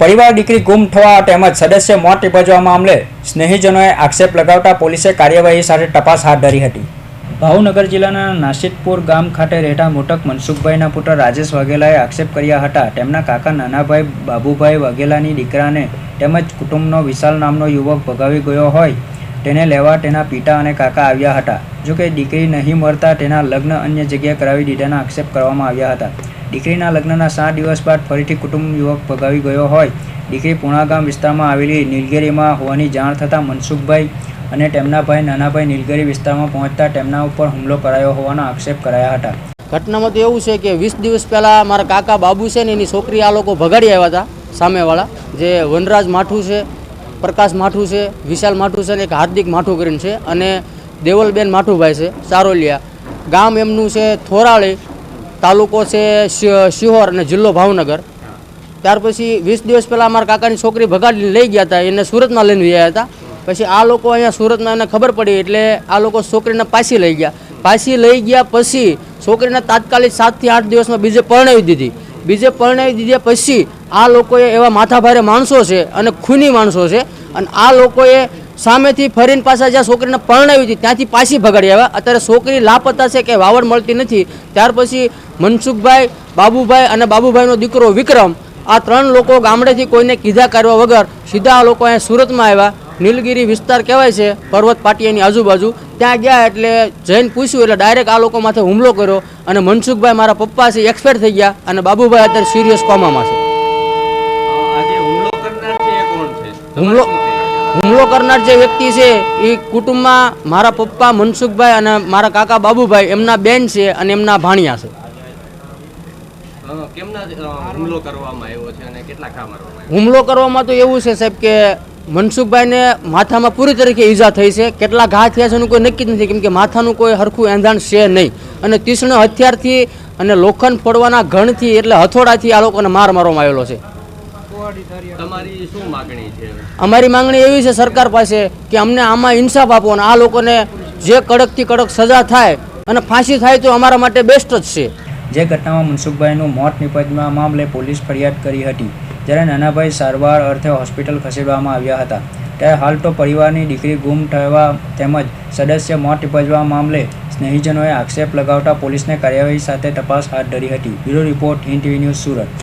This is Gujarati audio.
परिवार दीकरी गुम थवा તેમજ સદસ્ય મોત નિપજવા મામલે સ્નેહીજનોએ આક્ષેપ લગાવતા પોલીસે કાર્યવાહી સાથે તપાસ હાથ ધરી હતી। ભાવનગર જિલ્લાના નાસિકપુર ગામ ખાતે રહેતા મૃતક મનસુખભાઈના પુત્ર રાજેશ વાઘેલાએ આક્ષેપ કર્યા હતા। તેમના કાકા નાનાભાઈ બાબુભાઈ વાઘેલાની દીકરાને તેમજ કુટુંબનો વિશાલ નામનો યુવક ભગાવી ગયો હોય તેને લેવા તેના પિતા અને કાકા આવ્યા હતા। જો કે દીકરી નહીં મળતા તેના લગ્ન અન્ય જગ્યાએ કરાવી દીધાના આક્ષેપ કરવામાં આવ્યા હતા। દીકરીના લગ્નના 7 દિવસ બાદ ફરીથી કુટુંબ યુવક ભગાવી ગયો હોય। દીકરી પુણાગામ વિસ્તારમાં આવેલી નીલગિરીમાં હોવાની જાણ થતાં મનસુખભાઈ અને તેમના ભાઈ નાનાભાઈ નીલગિરી વિસ્તારમાં પહોંચતા તેમના ઉપર હુમલો કરાયો હોવાનો આક્ષેપ કરાયા હતા। ઘટનામાં તો એવું છે કે 20 દિવસ પહેલાં મારા કાકા બાબુ છે ને એની છોકરી આ લોકો ભગાડી આવ્યા હતા સામેવાળા, જે વનરાજ માઠું છે, પ્રકાશ માઠું છે, વિશાલ માઠું છે ને એક હાર્દિક માઠું કરીને છે અને દેવલબેન માઠુભાઈ છે સારોલિયા। ગામ એમનું છે થોરાળી, તાલુકો છે શિહોર અને જિલ્લો ભાવનગર। ત્યાર પછી 20 દિવસ પહેલાં અમારા કાકાની છોકરી ભગાડીને લઈ ગયા હતા, એને સુરતમાં લઈને ગયા હતા। પછી આ લોકો અહીંયા સુરતમાં એને ખબર પડી એટલે આ લોકો છોકરીને પાછી લઈ ગયા। પાછી લઈ ગયા પછી છોકરીને તાત્કાલિક 7 થી 8 દિવસમાં બીજે પરણાવી દીધી। બીજે પરણાવી દીધા પછી આ લોકોએ એવા માથાભારે માણસો છે અને ખૂની માણસો છે અને આ લોકોએ સામેથી ફરીને પાછા જ્યાં છોકરીને પરણાવી હતી ત્યાંથી પાછી ભગાડી આવ્યા। અત્યારે છોકરી લાપતા છે કે વાવડ મળતી નથી। ત્યાર પછી મનસુખભાઈ, બાબુભાઈ અને બાબુભાઈનો દીકરો વિક્રમ, આ 3 લોકો ગામડેથી કોઈને કીધા કરવા વગર સીધા આ લોકો અહીંયા સુરતમાં આવ્યા। નીલગિરી વિસ્તાર કહેવાય છે, પર્વત પાટિયાની આજુબાજુ, ત્યાં ગયા એટલે જઈને પૂછ્યું એટલે ડાયરેક્ટ આ લોકો માથે હુમલો કર્યો અને મનસુખભાઈ મારા પપ્પા છે એક્સપાયર થઈ ગયા અને બાબુભાઈ અત્યારે સિરિયસ કોમામાં છે। હુમલો કરનાર જે વ્યક્તિ છે એ કુટુંબમાં મારા પપ્પા મનસુખભાઈ અને મારા કાકા બાબુભાઈ, એમના બેન છે અને એમના ભાણિયા છે। હુમલો કરવામાં તો એવું છે સાહેબ કે મનસુખભાઈને માથામાં પૂરી તરીકે ઈજા થઈ છે। કેટલા ઘા થયા છે એનું કોઈ નક્કી જ નથી, કેમ કે માથાનું કોઈ હરખું એંધાણ છે નહીં અને તીક્ષ્ણ હથિયારથી અને લોખંડ ફોડવાના ઘણથી એટલે હથોડાથી આ લોકોને માર મારવામાં આવેલો છે। તમારી શું માંગણી છે? અમારી માંગણી એવી છે સરકાર પાસે કે અમને આમાં ઇન્સાફ આપો અને આ લોકોને જે કડકથી કડક સજા થાય અને ફાંસી થાય તો અમારા માટે બેસ્ટ જ છે। જે ઘટનામાં મનસુખભાઈનું મોત નિપજવા મામલે પોલીસ ફરિયાદ કરી હતી, જ્યારે નાનાભાઈ સારવાર અર્થે હોસ્પિટલ ખસેડવામાં આવ્યા હતા। ત્યારે હાલ તો પરિવારની દીકરી ગુમ થવા તેમજ સદસ્ય મોત નિપજવા મામલે સ્નેહીજનોએ આક્ષેપ લગાવતા પોલીસને કાર્યવાહી સાથે તપાસ હાથ ધરી હતી। Bureau report, Hind TV news, Surat.